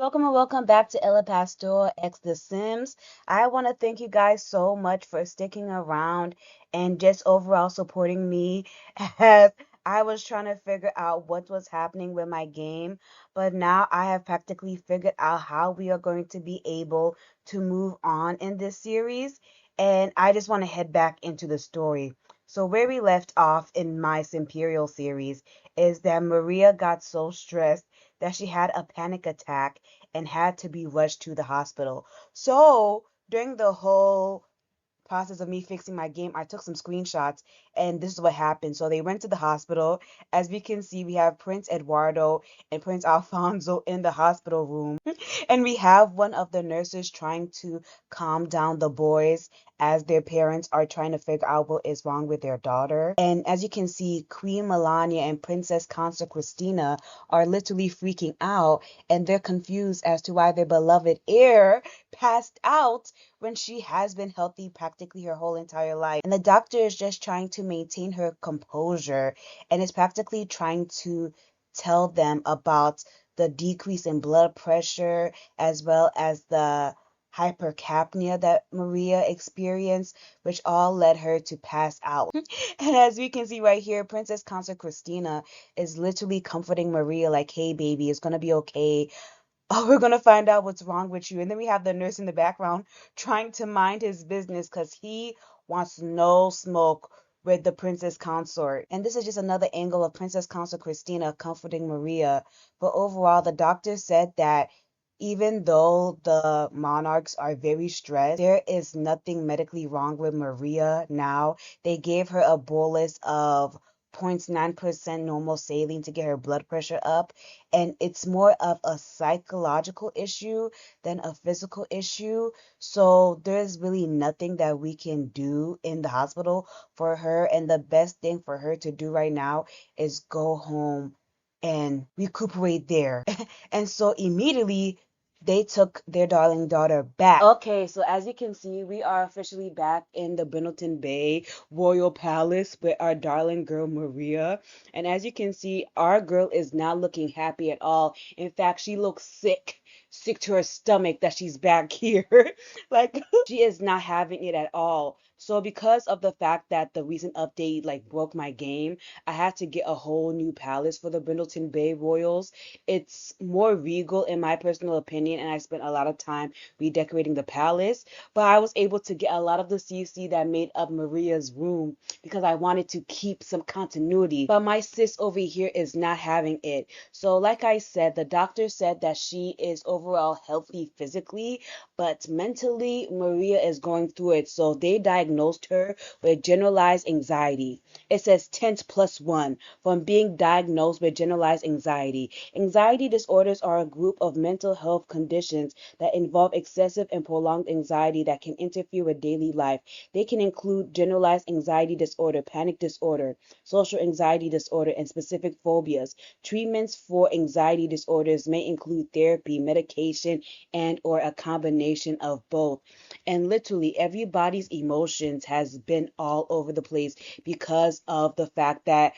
Welcome and welcome back to Ella Pastor X The Sims. I want to thank you guys so much for sticking around and just overall supporting me as I was trying to figure out what was happening with my game. But now I have practically figured out how we are going to be able to move on in this series. And I just want to head back into the story. So, where we left off in my Simperial series is that Maria got so stressed that she had a panic attack and had to be rushed to the hospital. So during the whole process of me fixing my game, I took some screenshots, and this is what happened. So they went to the hospital. As we can see, we have Prince Eduardo and Prince Alfonso in the hospital room. And we have one of the nurses trying to calm down the boys as their parents are trying to figure out what is wrong with their daughter. And as you can see, Queen Melania and Princess Consort Christina are literally freaking out, and they're confused as to why their beloved heir passed out when she has been healthy practically her whole entire life. And the doctor is just trying to maintain her composure and is practically trying to tell them about the decrease in blood pressure as well as the hypercapnia that Maria experienced, which all led her to pass out. And as we can see right here, Princess Consort Christina is literally comforting Maria like, hey, baby, it's going to be okay. Oh, we're gonna find out what's wrong with you. And then we have the nurse in the background trying to mind his business because he wants no smoke with the princess consort. And this is just another angle of Princess Consort Christina comforting Maria. But overall, the doctor said that even though the monarchs are very stressed, there is nothing medically wrong with Maria now. They gave her a bolus of 0.9% normal saline to get her blood pressure up, and it's more of a psychological issue than a physical issue. So there's really nothing that we can do in the hospital for her, and the best thing for her to do right now is go home and recuperate there. And so immediately they took their darling daughter back. Okay, so as you can see, we are officially back in the Brindleton Bay Royal Palace with our darling girl Maria. And as you can see, our girl is not looking happy at all. In fact, she looks sick to her stomach that she's back here. Like, she is not having it at all. So because of the fact that the recent update like broke my game, I had to get a whole new palace for the Brindleton Bay Royals. It's more regal in my personal opinion, and I spent a lot of time redecorating the palace. But I was able to get a lot of the CC that made up Maria's room because I wanted to keep some continuity. But my sis over here is not having it. So like I said, the doctor said that she is overall healthy physically, but mentally Maria is going through it. So they diagnosed her with generalized anxiety. It says 10 plus 1 from being diagnosed with generalized anxiety. Anxiety disorders are a group of mental health conditions that involve excessive and prolonged anxiety that can interfere with daily life. They can include generalized anxiety disorder, panic disorder, social anxiety disorder, and specific phobias. Treatments for anxiety disorders may include therapy, medication, and or a combination of both. And literally everybody's emotions has been all over the place because of the fact that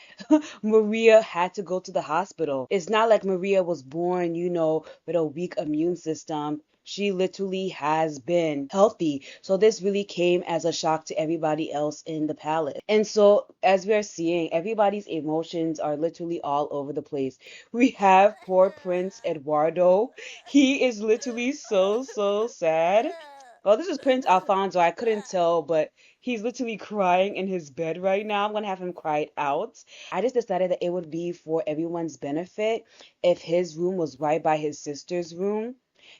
Maria had to go to the hospital. It's not like Maria was born, with a weak immune system. She literally has been healthy. So this really came as a shock to everybody else in the palace. And so as we're seeing, everybody's emotions are literally all over the place. We have poor Prince Eduardo. He is literally so sad. Oh, this is Prince Alfonso. I couldn't tell, but he's literally crying in his bed right now. I'm gonna have him cry it out. I just decided that it would be for everyone's benefit if his room was right by his sister's room.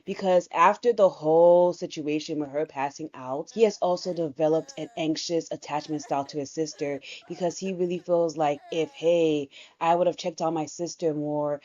Because after the whole situation with her passing out, he has also developed an anxious attachment style to his sister because he really feels like if, hey, I would have checked on my sister more,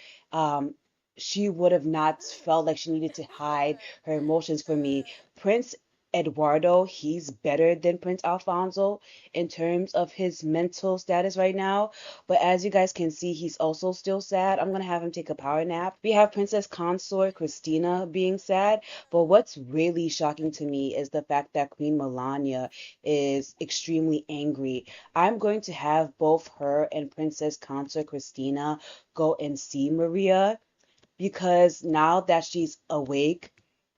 she would have not felt like she needed to hide her emotions from me. Prince Eduardo, he's better than Prince Alfonso in terms of his mental status right now. But as you guys can see, he's also still sad. I'm going to have him take a power nap. We have Princess Consort Christina being sad. But what's really shocking to me is the fact that Queen Melania is extremely angry. I'm going to have both her and Princess Consort Christina go and see Maria because now that she's awake,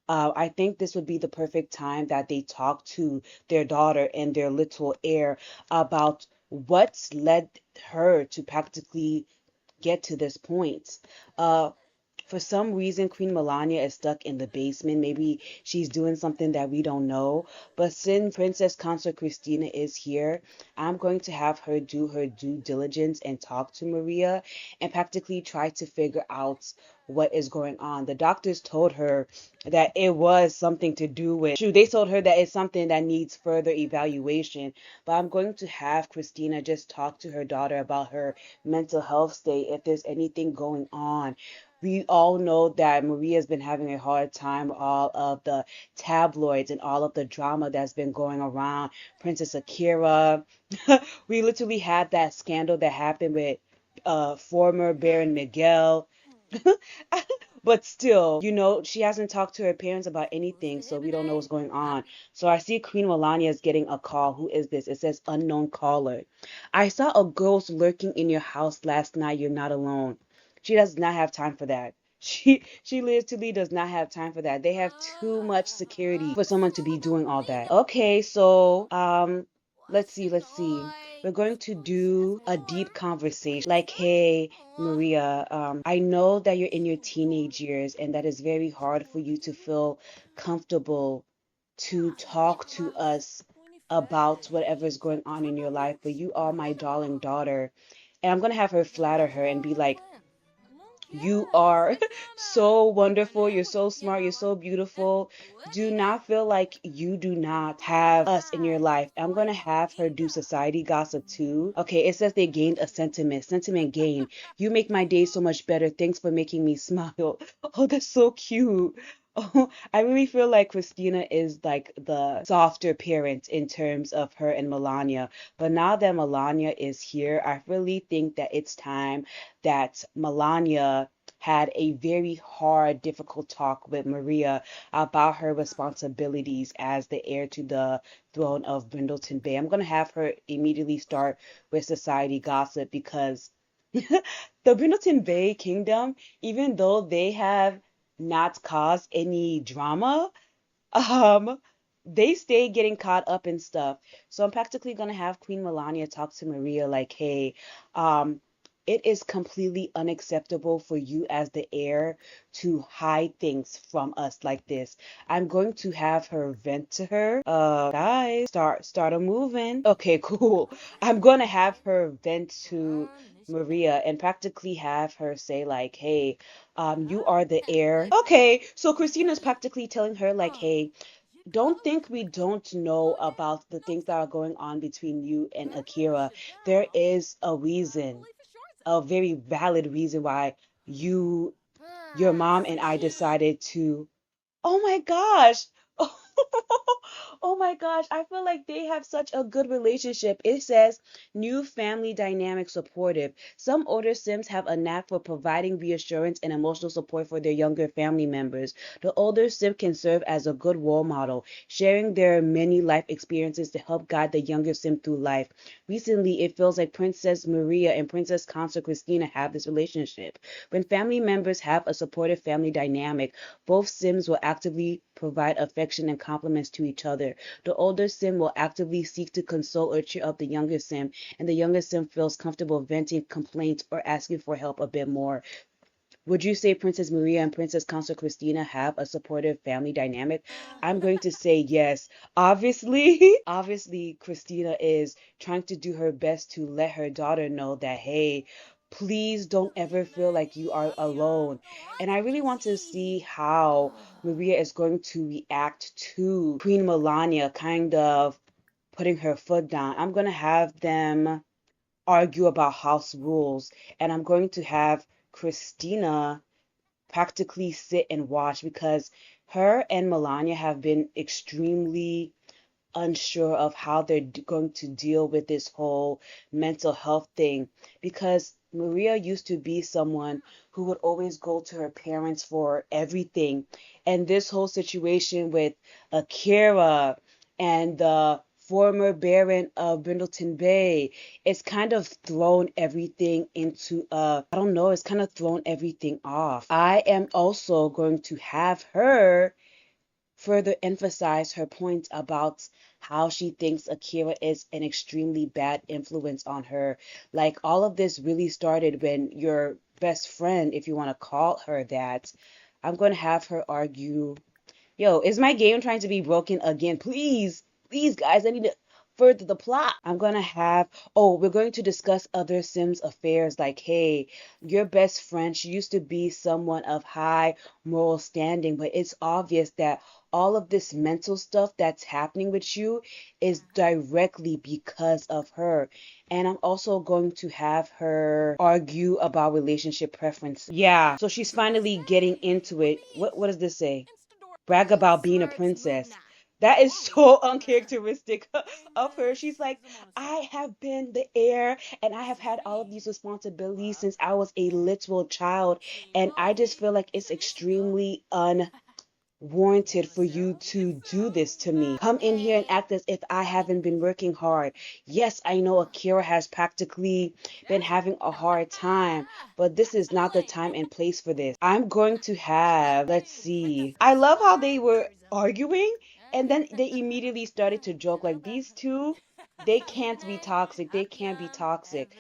I think this would be the perfect time that they talk to their daughter and their little heir about what's led her to practically get to this point. Uh, for some reason, Queen Melania is stuck in the basement. Maybe she's doing something that we don't know. But since Princess Consort Christina is here, I'm going to have her do her due diligence and talk to Maria and practically try to figure out what is going on. The doctors told her that it was something to do with, true, they told her that it's something that needs further evaluation. But I'm going to have Christina just talk to her daughter about her mental health state, if there's anything going on. We all know that Maria's been having a hard time with all of the tabloids and all of the drama that's been going around Princess Akira. We literally had that scandal that happened with former Baron Miguel. But still, she hasn't talked to her parents about anything, so we don't know what's going on. So I see Queen Melania is getting a call. Who is this? It says unknown caller. I saw a ghost lurking in your house last night. You're not alone. She does not have time for that. She literally does not have time for that. They have too much security for someone to be doing all that. Okay, so let's see. We're going to do a deep conversation. Like, hey, Maria, I know that you're in your teenage years and that it's very hard for you to feel comfortable to talk to us about whatever is going on in your life, but you are my darling daughter. And I'm gonna have her flatter her and be like, you are so wonderful. You're so smart. You're so beautiful. Do not feel like you do not have us in your life. I'm going to have her do society gossip too. Okay, it says they gained a sentiment. Sentiment gain. You make my day so much better. Thanks for making me smile. Oh, that's so cute. Oh, I really feel like Christina is like the softer parent in terms of her and Melania. But now that Melania is here, I really think that it's time that Melania had a very hard, difficult talk with Maria about her responsibilities as the heir to the throne of Brindleton Bay. I'm going to have her immediately start with society gossip because the Brindleton Bay Kingdom, even though they have not caused any drama, um, they stay getting caught up in stuff. So I'm practically gonna have Queen Melania talk to Maria like, hey, um, it is completely unacceptable for you as the heir to hide things from us like this. I'm going to have her vent to her. Guys, start a moving. Okay, cool. I'm gonna have her vent to Maria and practically have her say like, hey, you are the heir. Okay, so Christina's practically telling her like, hey, don't think we don't know about the things that are going on between you and Akira. There is a reason, a very valid reason why you, your mom and I decided to. Oh my gosh. Oh my gosh. I feel like they have such a good relationship. It says new family dynamic supportive. Some older Sims have a knack for providing reassurance and emotional support for their younger family members. The older Sim can serve as a good role model, sharing their many life experiences to help guide the younger Sim through life. Recently, it feels like Princess Maria and Princess Consort Christina have this relationship. When family members have a supportive family dynamic, both Sims will actively provide affection and compliments to each other. The older Sim will actively seek to console or cheer up the younger Sim, and the younger Sim feels comfortable venting complaints or asking for help a bit more. Would you say Princess Maria and Princess Consort Christina have a supportive family dynamic? I'm going to say yes. Obviously, obviously, Christina is trying to do her best to let her daughter know that, hey, please don't ever feel like you are alone. And I really want to see how Maria is going to react to Queen Melania kind of putting her foot down. I'm going to have them argue about house rules, and I'm going to have Christina practically sit and watch because her and Melania have been extremely unsure of how they're going to deal with this whole mental health thing because Maria used to be someone who would always go to her parents for everything. And this whole situation with Akira and the former Baron of Brindleton Bay. It's kind of thrown everything into I don't know, it's kind of thrown everything off. I am also going to have her further emphasize her point about how she thinks Akira is an extremely bad influence on her. Like, all of this really started when your best friend, if you want to call her that, I'm going to have her argue. Yo, is my game trying to be broken again? Please, please, guys, I need to further the plot. We're going to discuss other Sims affairs like, hey, your best friend, she used to be someone of high moral standing, but it's obvious that all of this mental stuff that's happening with you is directly because of her. And I'm also going to have her argue about relationship preferences. Yeah, so she's finally getting into it. What does this say? Brag about being a princess. That is so uncharacteristic of her. She's like, I have been the heir and I have had all of these responsibilities since I was a little child. And I just feel like it's extremely unwarranted for you to do this to me. Come in here and act as if I haven't been working hard. Yes, I know Akira has practically been having a hard time, but this is not the time and place for this. I'm going to have, let's see. I love how they were arguing and then they immediately started to joke like these two, they can't be toxic. They can't be toxic.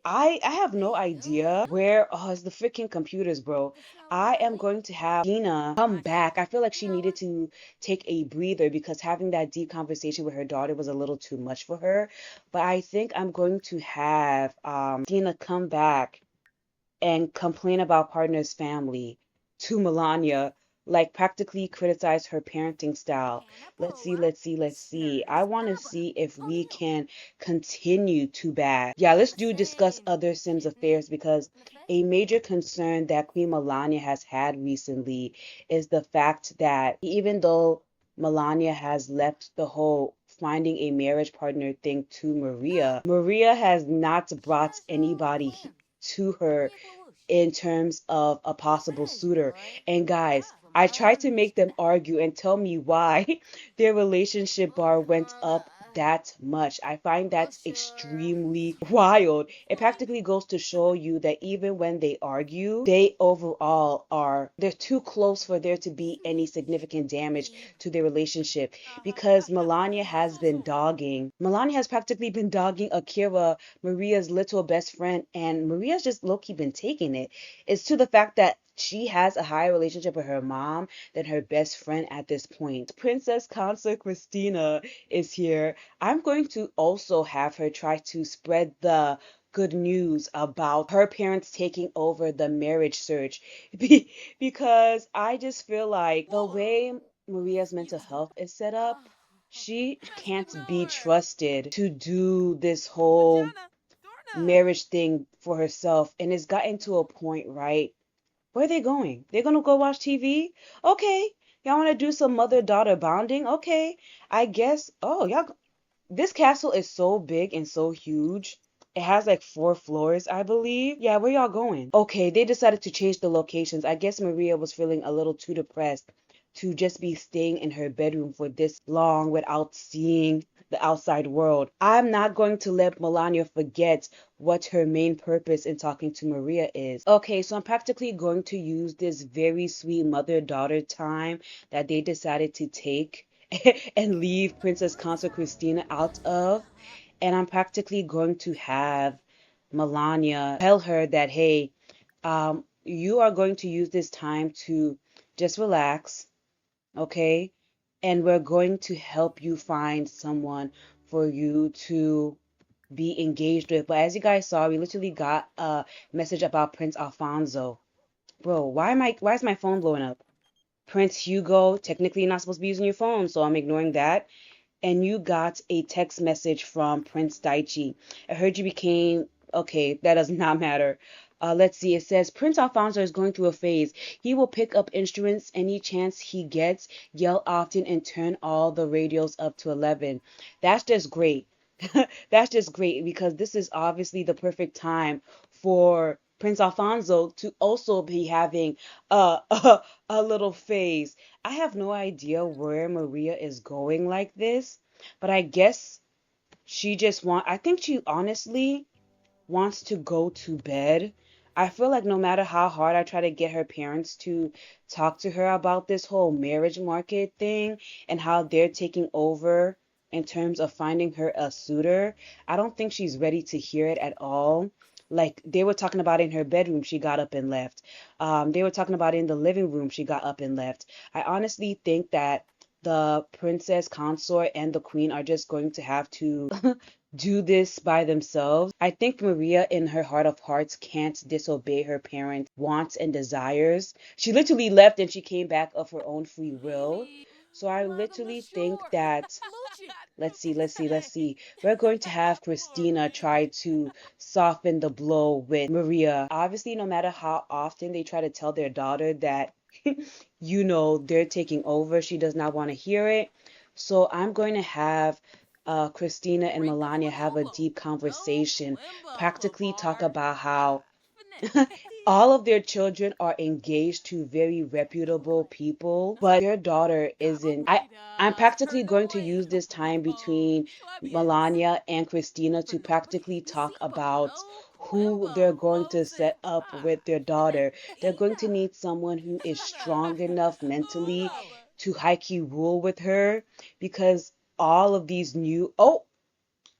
I have no idea where it's the freaking computers, bro. I am going to have Tina come back. I feel like she needed to take a breather because having that deep conversation with her daughter was a little too much for her. But I think I'm going to have Tina come back and complain about partner's family to Melania, like practically criticize her parenting style. Let's see. I want to see if we can continue to bash. Yeah, let's discuss other Sims affairs because a major concern that Queen Melania has had recently is the fact that even though Melania has left the whole finding a marriage partner thing to Maria, Maria has not brought anybody to her in terms of a possible suitor. And guys, I tried to make them argue and tell me why their relationship bar went up that much. I find that's extremely wild. It practically goes to show you that even when they argue, they overall they're too close for there to be any significant damage to their relationship because Melania has practically been dogging Akira, Maria's little best friend, and Maria's just low-key been taking it. It's to the fact that she has a higher relationship with her mom than her best friend at this point. Princess Consort Christina is here. I'm going to also have her try to spread the good news about her parents taking over the marriage search because I just feel like the way Maria's mental health is set up, she can't be trusted to do this whole marriage thing for herself. And it's gotten to a point, right? Where are they going? They're gonna go watch TV? Okay. Y'all wanna do some mother-daughter bonding? Okay. I guess. Oh, this castle is so big and so huge. It has like 4 floors, I believe. Yeah, where y'all going? Okay, they decided to change the locations. I guess Maria was feeling a little too depressed to just be staying in her bedroom for this long without seeing the outside world. I'm not going to let Melania forget what her main purpose in talking to Maria is. Okay, so I'm practically going to use this very sweet mother-daughter time that they decided to take and leave Princess Consort Christina out of. And I'm practically going to have Melania tell her that, hey, you are going to use this time to just relax, okay? And we're going to help you find someone for you to be engaged with. But as you guys saw, we literally got a message about Prince Alfonso. Bro, why is my phone blowing up? Prince Hugo, technically you're not supposed to be using your phone, so I'm ignoring that. And you got a text message from Prince Daichi. I heard you became okay, that does not matter. Let's see, it says Prince Alfonso is going through a phase. He will pick up instruments any chance he gets, yell often, and turn all the radios up to 11. That's just great. That's just great because this is obviously the perfect time for Prince Alfonso to also be having a little phase. I have no idea where Maria is going like this. But I guess I think she honestly wants to go to bed. I feel like no matter how hard I try to get her parents to talk to her about this whole marriage market thing and how they're taking over in terms of finding her a suitor, I don't think she's ready to hear it at all. Like they were talking about in her bedroom, she got up and left. They were talking about in the living room, she got up and left. I honestly think that the princess consort and the queen are just going to have to do this by themselves. I think Maria, in her heart of hearts, can't disobey her parents' wants and desires. She literally left and she came back of her own free will. So I literally think that let's see. We're going to have Christina try to soften the blow with Maria. Obviously, no matter how often they try to tell their daughter that, they're taking over, she does not want to hear it. So I'm going to have Christina and Melania have a deep conversation, practically talk about how all of their children are engaged to very reputable people, but their daughter isn't. I'm practically going to use this time between Melania and Christina to practically talk about who they're going to set up with their daughter. They're going to need someone who is strong enough mentally to high key rule with her because all of these new. Oh,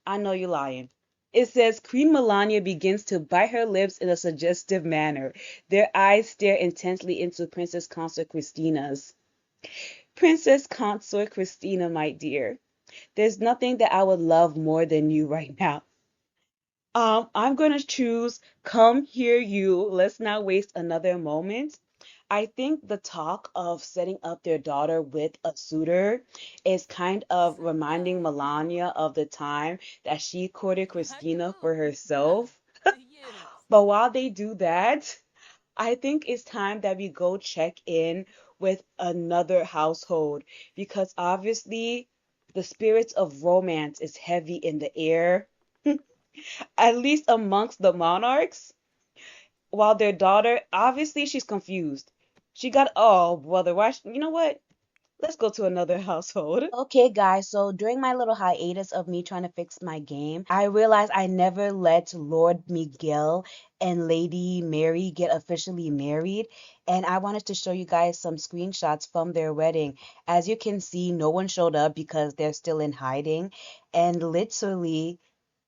I know you're lying. It says Queen Melania begins to bite her lips in a suggestive manner. Their eyes stare intensely into Princess Consort Christina's. Princess Consort Christina, my dear, there's nothing that I would love more than you right now. I'm gonna choose Come Hear You. Let's not waste another moment. I think the talk of setting up their daughter with a suitor is kind of reminding Melania of the time that she courted Christina for herself. But while they do that, I think it's time that we go check in with another household because obviously the spirits of romance is heavy in the air, at least amongst the monarchs, while their daughter, obviously she's confused. She got, oh, brother, why, you know what? Let's go to another household. Okay, guys, so during my little hiatus of me trying to fix my game, I realized I never let Lord Miguel and Lady Mary get officially married. And I wanted to show you guys some screenshots from their wedding. As you can see, no one showed up because they're still in hiding. And literally,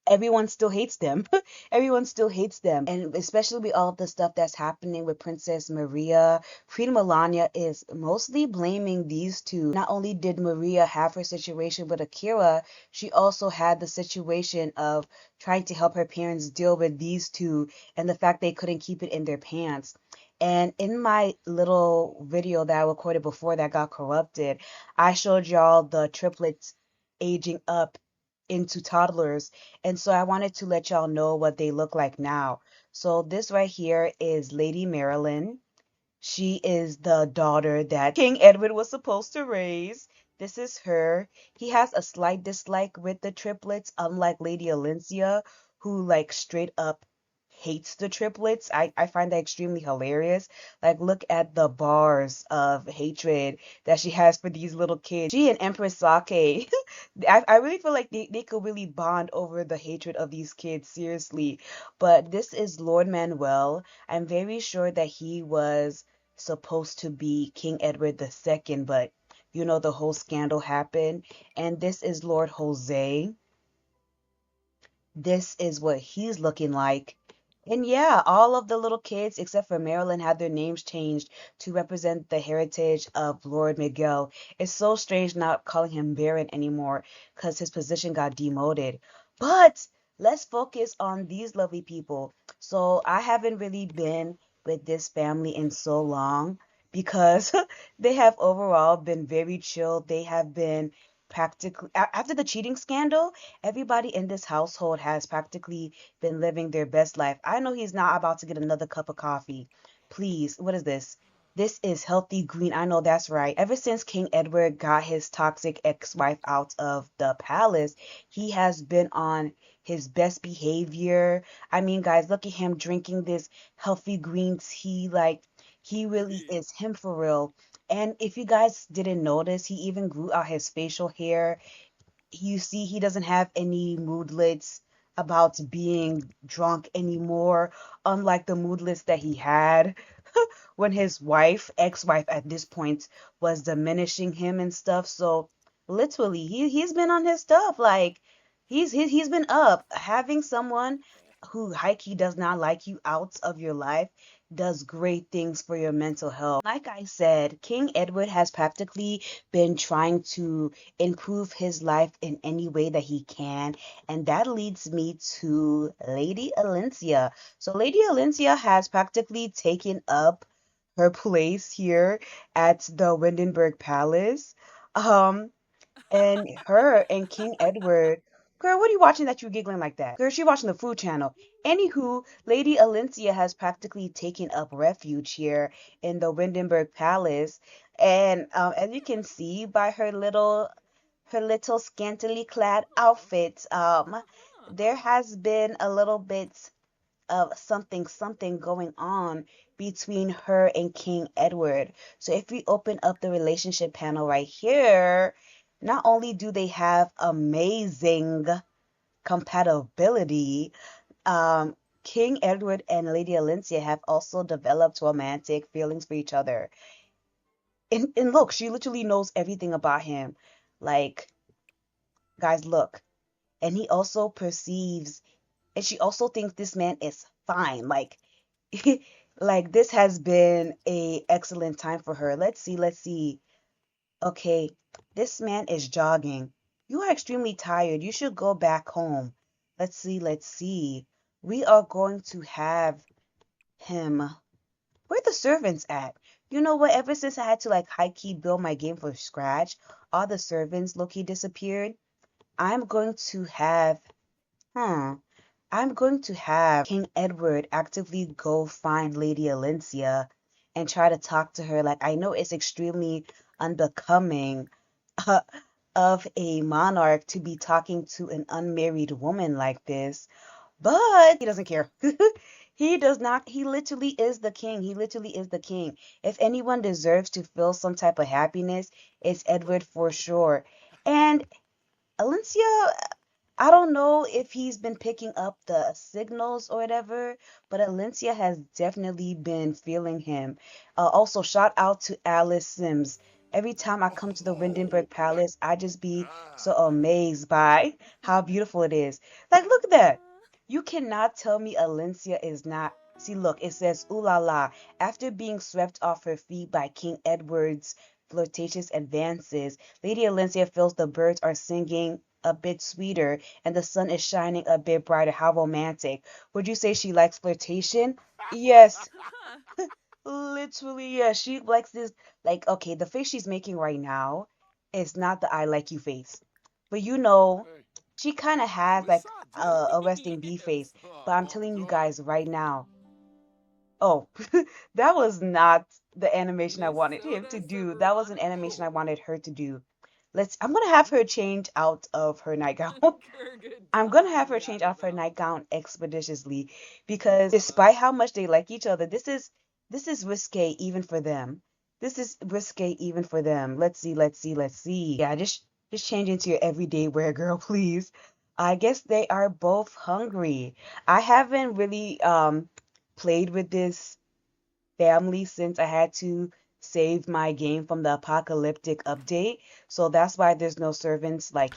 everyone still hates them. Everyone still hates them. And especially with all of the stuff that's happening with Princess Maria, Queen Melania is mostly blaming these two. Not only did Maria have her situation with Akira, she also had the situation of trying to help her parents deal with these two and the fact they couldn't keep it in their pants. And in my little video that I recorded before that got corrupted, I showed y'all the triplets aging up into toddlers. And so I wanted to let y'all know what they look like now. So this right here is Lady Marilyn. She is the daughter that King Edward was supposed to raise. This is her. He has a slight dislike with the triplets, unlike Lady Alencia, who like straight up hates the triplets. I find that extremely hilarious. Like look at the bars of hatred that she has for these little kids. She and Empress Sake. I really feel like they could really bond over the hatred of these kids, seriously. But this is Lord Manuel. I'm very sure that he was supposed to be King Edward II, but the whole scandal happened. And this is Lord Jose. This is what he's looking like. And yeah, all of the little kids except for Marilyn had their names changed to represent the heritage of Lord Miguel. It's so strange not calling him Baron anymore because his position got demoted. But let's focus on these lovely people. So I haven't really been with this family in so long because they have overall been very chill. They have been practically, after the cheating scandal, everybody in this household has practically been living their best life. I know he's not about to get another cup of coffee. Please, what is this? This is healthy green. I know that's right. Ever since King Edward got his toxic ex-wife out of the palace, he has been on his best behavior. I mean, guys, look at him drinking this healthy green tea. Like, he really is him for real. And if you guys didn't notice, he even grew out his facial hair. You see, he doesn't have any moodlets about being drunk anymore, unlike the moodlets that he had when his wife, ex-wife at this point, was diminishing him and stuff. So literally, he's been on his stuff. Like he's been up. Having someone who hikey does not like you out of your life does great things for your mental health. Like I said, King Edward has practically been trying to improve his life in any way that he can, and that leads me to Lady Alencia. So Lady Alencia has practically taken up her place here at the Windenburg Palace. Um, and her and King Edward. Girl, what are you watching that you're giggling like that? Girl, she watching the Food Channel. Anywho, Lady Alencia has practically taken up refuge here in the Windenburg Palace. And as you can see by her little scantily clad outfit, there has been a little bit of something going on between her and King Edward. So if we open up the relationship panel right here, not only do they have amazing compatibility, um, King Edward and Lady Alencia have also developed romantic feelings for each other. And look, she literally knows everything about him. Like, guys, look. And he also perceives, and she also thinks this man is fine. Like, like this has been a excellent time for her. Let's see. Okay, this man is jogging. You are extremely tired. You should go back home. Let's see. We are going to have him. Where the servants at? You know what? Ever since I had to like high key build my game from scratch, all the servants low-key disappeared. I'm going to have, hmm, I'm going to have King Edward actively go find Lady Alencia and try to talk to her. Like, I know it's extremely unbecoming uh, of a monarch to be talking to an unmarried woman like this, but he doesn't care. He does not. He literally is the king. He literally is the king. If anyone deserves to feel some type of happiness, it's Edward for sure. And Alencia, I don't know if he's been picking up the signals or whatever, but Alencia has definitely been feeling him. Also, shout out to Alice Sims. Every time I come to the Oh, Windenburg Palace, I just be so ah. amazed by how beautiful it is. Like, look at that. You cannot tell me Alencia is not. See, look, it says, ooh la la. After being swept off her feet by King Edward's flirtatious advances, Lady Alencia feels the birds are singing a bit sweeter and the sun is shining a bit brighter. How romantic. Would you say she likes flirtation? Yes, literally, yes. She likes this. Like, okay, the face she's making right now is not the I like you face. But Hey, she kind of has like Wisate. a resting bee face. Yes. But I'm Oh, telling you God. guys right now, oh, that was not the animation I wanted him Minnesota to do. That was an animation I Silverado. wanted her to do. I'm gonna have her change out of her nightgown. I'm gonna have Kurgadon her change out her Yadabout. nightgown expeditiously because despite how much they like each other, this is risque even for them. This is risque even for them. Let's see. Yeah, just change into your everyday wear, girl, please. I guess they are both hungry. I haven't really played with this family since I had to save my game from the apocalyptic update. So that's why there's no servants like,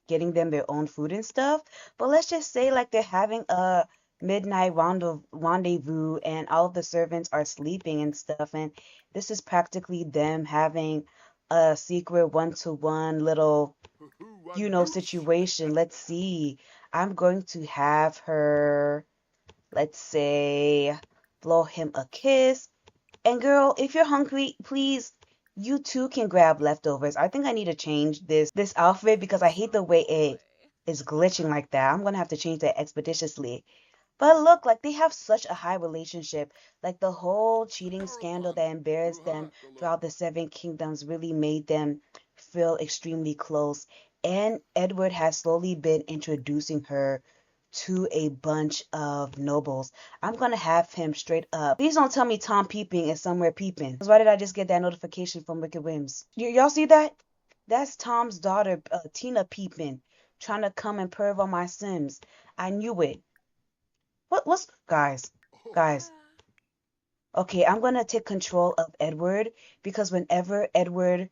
getting them their own food and stuff. But let's just say like they're having a midnight rendezvous and all of the servants are sleeping and stuff. And this is practically them having a secret one-to-one little, Wadoosh. situation. Let's see. I'm going to have her, let's say, blow him a kiss and girl, if you're hungry, please, you too can grab leftovers. I think I need to change this outfit because I hate the way it Soy. is glitching like that. I'm gonna have to change that expeditiously. But look, like they have such a high relationship. Like the whole cheating scandal Karabat. that embarrassed them Ruhatalo. throughout the Seven Kingdoms really made them feel extremely close. And Edward has slowly been introducing her to a bunch of nobles. I'm gonna have him straight up. Please don't tell me Tom Peeping is somewhere peeping. 'Cause why did I just get that notification from Wicked Whims? Y'all see that? That's Tom's daughter, Tina peeping, trying to come and perv on my Sims. I knew it. What's guys? Oh, Guys, okay, I'm gonna take control of Edward because whenever Edward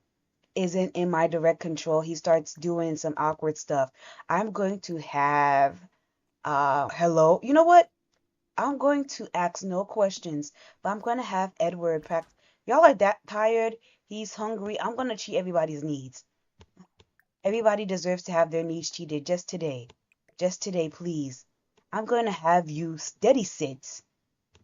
isn't in my direct control, he starts doing some awkward stuff. I'm going to have hello. You know what? I'm going to ask no questions, but I'm gonna have Edward practice. Y'all are that tired. He's hungry. I'm gonna cheat everybody's needs. Everybody deserves to have their needs cheated just today. Just today, please. I'm gonna have you steady sit.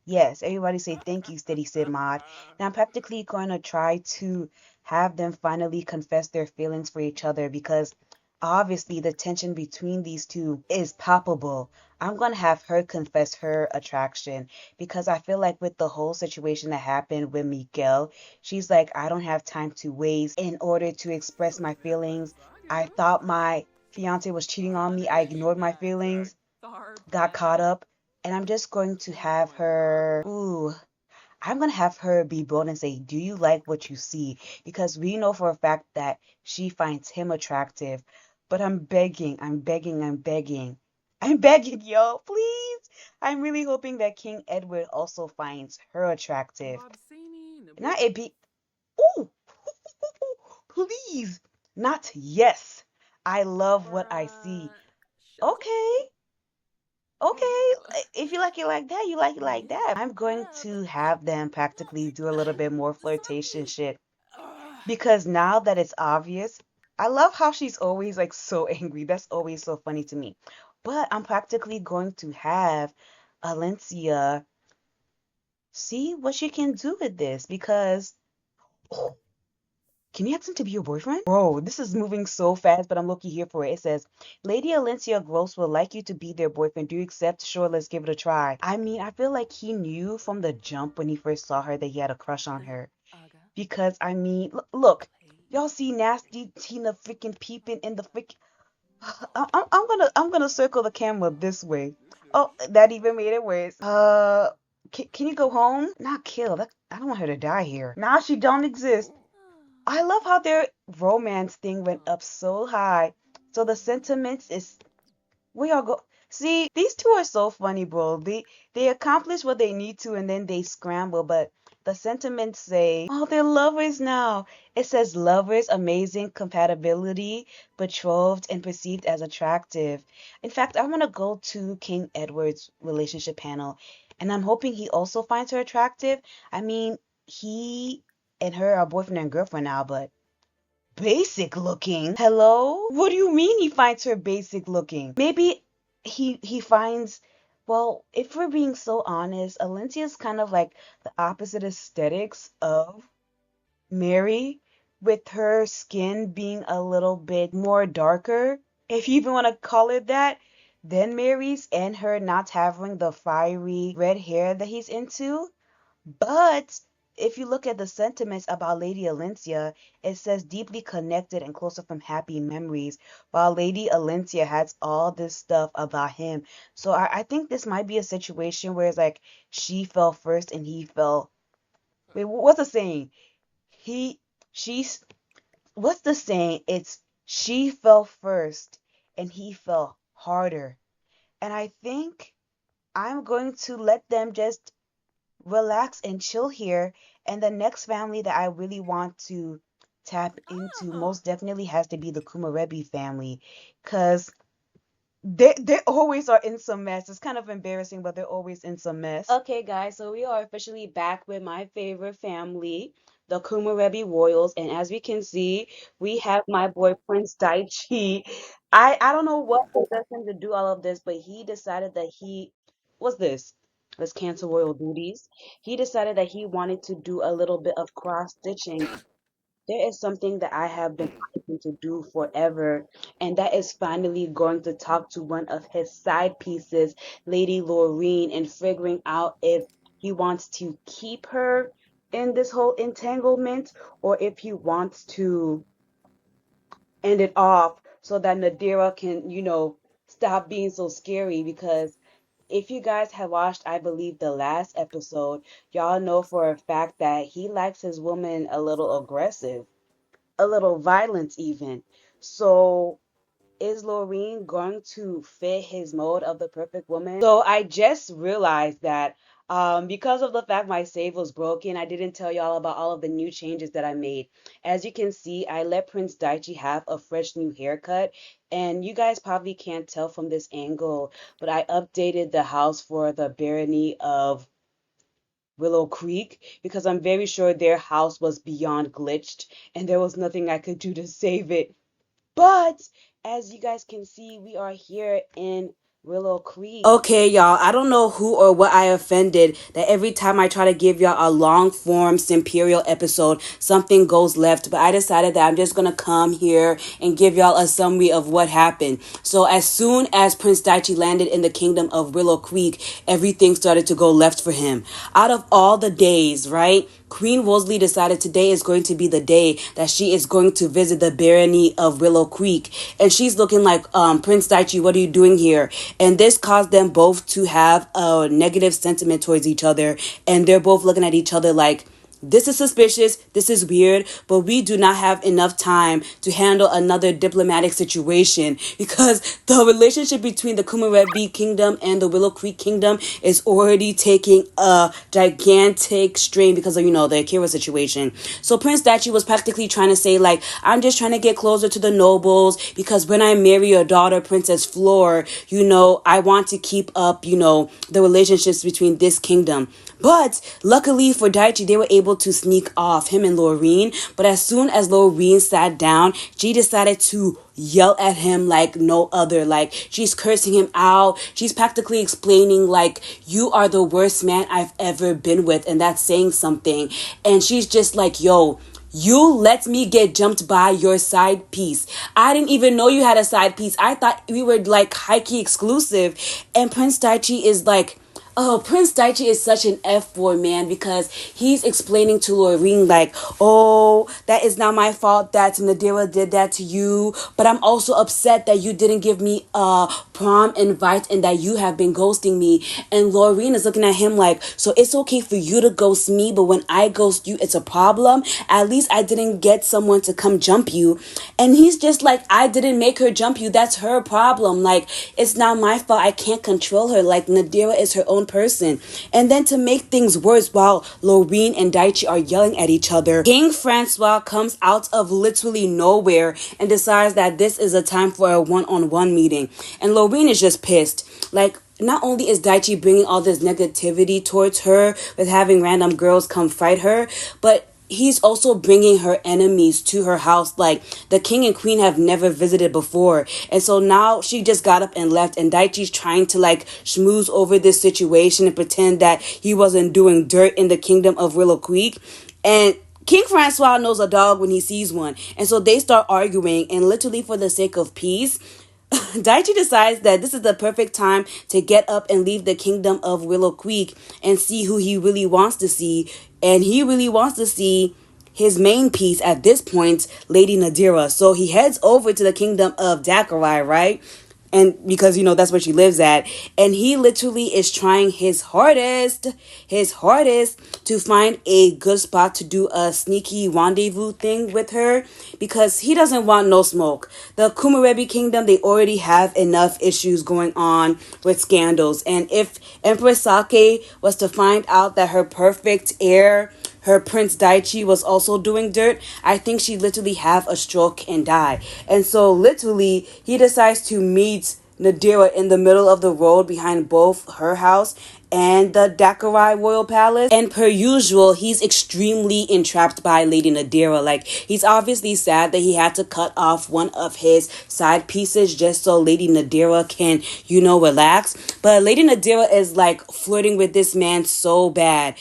Yes, everybody say thank you, Steady Sid Mod. And I'm practically going to try to have them finally confess their feelings for each other because obviously the tension between these two is palpable. I'm going to have her confess her attraction because I feel like with the whole situation that happened with Miguel, she's like, I don't have time to waste in order to express my feelings. I thought my fiance was cheating on me. I ignored my feelings, got caught up, and I'm just going to have her. Ooh, I'm gonna have her be bold and say, "Do you like what you see?" Because we know for a fact that she finds him attractive. But I'm begging, I'm begging, I'm begging. I'm begging, yo, please. I'm really hoping that King Edward also finds her attractive. Not it be. Ooh, please. Not yes. I love what I see. Okay. Okay, if you like it like that, you like it like that. I'm going to have them practically do a little bit more flirtation shit because now that it's obvious, I love how she's always like so angry. That's always so funny to me. But I'm practically going to have Alencia see what she can do with this because oh, can you ask him to be your boyfriend? Bro, this is moving so fast, but I'm looking here for it. It says, Lady Alencia Gross would like you to be their boyfriend. Do you accept? Sure, let's give it a try. I mean, I feel like he knew from the jump when he first saw her that he had a crush on her. Because, I mean, look, y'all see nasty Tina freaking peeping in the freaking. I'm gonna circle the camera this way. Oh, that even made it worse. Can you go home? Not kill. That I don't want her to die here. Nah, she don't exist. I love how their romance thing went up so high. So the sentiments is we all go. See, these two are so funny, bro. They accomplish what they need to and then they scramble, but the sentiments say, "Oh, they're lovers now." It says lovers, amazing compatibility, betrothed and perceived as attractive. In fact, I want to go to King Edward's relationship panel, and I'm hoping he also finds her attractive. I mean, he and her are boyfriend and girlfriend now, but basic looking. Hello? What do you mean he finds her basic looking? Maybe he finds well, if we're being so honest, Alencia's kind of like the opposite aesthetics of Mary, with her skin being a little bit more darker, if you even want to call it that, than Mary's, and her not having the fiery red hair that he's into. But if you look at the sentiments about Lady Alencia, it says deeply connected and closer from happy memories, while Lady Alencia has all this stuff about him. So I think this might be a situation where it's like she fell first and he fell. Wait, what's the saying? He, she's, what's the saying? It's she fell first and he fell harder. And I think I'm going to let them just relax and chill here. And the next family that I really want to tap into most definitely has to be the Komorebi family, because they always are in some mess. It's kind of embarrassing, but they're always in some mess. Okay, guys, so we are officially back with my favorite family, the Komorebi Royals, and as we can see, we have my boy Prince Daichi. I don't know what possessed him to do all of this, but he decided that he what's this? Let's cancel royal duties. He decided that he wanted to do a little bit of cross stitching. There is something that I have been wanting to do forever, and that is finally going to talk to one of his side pieces, Lady Laureen, and figuring out if he wants to keep her in this whole entanglement or if he wants to end it off so that Nadira can, stop being so scary. Because if you guys have watched, I believe, the last episode, y'all know for a fact that he likes his woman a little aggressive. a little violence even. So is Laureen going to fit his mode of the perfect woman? So I just realized that because of the fact my save was broken, I didn't tell y'all about all of the new changes that I made. As you can see, I let Prince Daichi have a fresh new haircut, and you guys probably can't tell from this angle, but I updated the house for the barony of Willow Creek because I'm very sure their house was beyond glitched and there was nothing I could do to save it. But as you guys can see, we are here in Willow Creek. Okay, y'all, I don't know who or what I offended that every time I try to give y'all a long form Simperial episode, something goes left. But I decided that I'm just gonna come here and give y'all a summary of what happened. So as soon as Prince Daichi landed in the kingdom of Willow Creek, everything started to go left for him. Out of all the days, right? Queen Wolsey decided today is going to be the day that she is going to visit the barony of Willow Creek. And she's looking like, Prince Daichi, what are you doing here? And this caused them both to have a negative sentiment towards each other. And they're both looking at each other like, this is suspicious, this is weird, but we do not have enough time to handle another diplomatic situation because the relationship between the Komorebi kingdom and the Willow Creek kingdom is already taking a gigantic strain because of, the Akira situation. So Prince Daichi was practically trying to say, like, I'm just trying to get closer to the nobles because when I marry your daughter, Princess Floor, I want to keep up, the relationships between this kingdom. But luckily for Daichi, they were able to sneak off him and Laureen. But as soon as Laureen sat down, she decided to yell at him like no other. Like, she's cursing him out. She's practically explaining, like, you are the worst man I've ever been with. And that's saying something. And she's just like, yo, you let me get jumped by your side piece. I didn't even know you had a side piece. I thought we were like high-key exclusive. And Prince Daichi is like, oh, Prince Daichi is such an F-boy, man, because he's explaining to Laureen, like, oh, that is not my fault that Nadira did that to you, but I'm also upset that you didn't give me a prom invite and that you have been ghosting me. And Laureen is looking at him like, so it's okay for you to ghost me, but when I ghost you, it's a problem? At least I didn't get someone to come jump you. And he's just like, I didn't make her jump you. That's her problem. Like, it's not my fault. I can't control her. Like, Nadira is her own person. And then to make things worse, while Laureen and Daichi are yelling at each other, King Francois comes out of literally nowhere and decides that this is a time for a one-on-one meeting. And Laureen is just pissed. Like, not only is Daichi bringing all this negativity towards her with having random girls come fight her, but he's also bringing her enemies to her house like the king and queen have never visited before. And so now she just got up and left, and Daichi's trying to like schmooze over this situation and pretend that he wasn't doing dirt in the kingdom of Willow Creek. And King Francois knows a dog when he sees one. And so they start arguing, and literally for the sake of peace, Daichi decides that this is the perfect time to get up and leave the kingdom of Willow Creek and see who he really wants to see. And he really wants to see his main piece at this point, Lady Nadira. So he heads over to the kingdom of Dakarai, right? And because that's where she lives at, and he literally is trying his hardest to find a good spot to do a sneaky rendezvous thing with her, because he doesn't want no smoke. The Komorebi kingdom, they already have enough issues going on with scandals, and if Empress Sake was to find out that her perfect heir, her Prince Daichi, was also doing dirt, I think she'd literally have a stroke and die. And so literally he decides to meet Nadira in the middle of the road behind both her house and the Dakarai Royal Palace. And per usual, he's extremely entrapped by Lady Nadira. Like, he's obviously sad that he had to cut off one of his side pieces just so Lady Nadira can, relax. But Lady Nadira is like flirting with this man so bad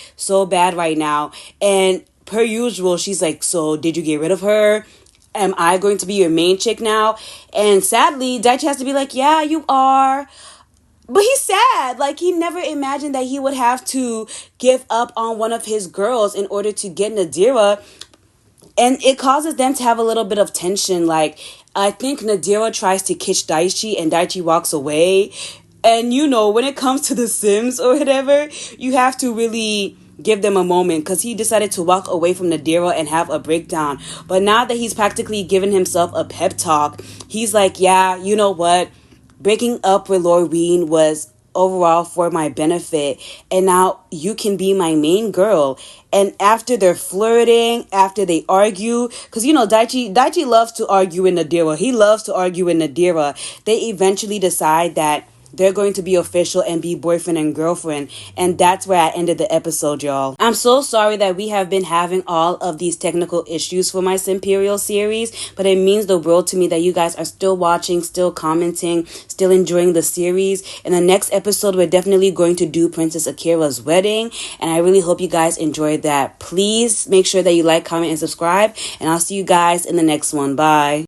right now. And per usual, she's like, so did you get rid of her? Am I going to be your main chick now? And sadly, Daichi has to be like, yeah, you are. But he's sad. Like, he never imagined that he would have to give up on one of his girls in order to get Nadira. And it causes them to have a little bit of tension. Like, I think Nadira tries to kiss Daichi and Daichi walks away. And when it comes to The Sims or whatever, you have to really give them a moment because he decided to walk away from Nadira and have a breakdown. But now that he's practically given himself a pep talk, he's like, yeah, you know what? Breaking up with Loreen was overall for my benefit, and now you can be my main girl. And after they're flirting, after they argue, because Daichi loves to argue in Nadira. He loves to argue in Nadira. They eventually decide that they're going to be official and be boyfriend and girlfriend. And that's where I ended the episode, y'all. I'm so sorry that we have been having all of these technical issues for my Simperial series, but it means the world to me that you guys are still watching, still commenting, still enjoying the series. In the next episode, we're definitely going to do Princess Akira's wedding, and I really hope you guys enjoyed that. Please make sure that you like, comment, and subscribe, and I'll see you guys in the next one. Bye.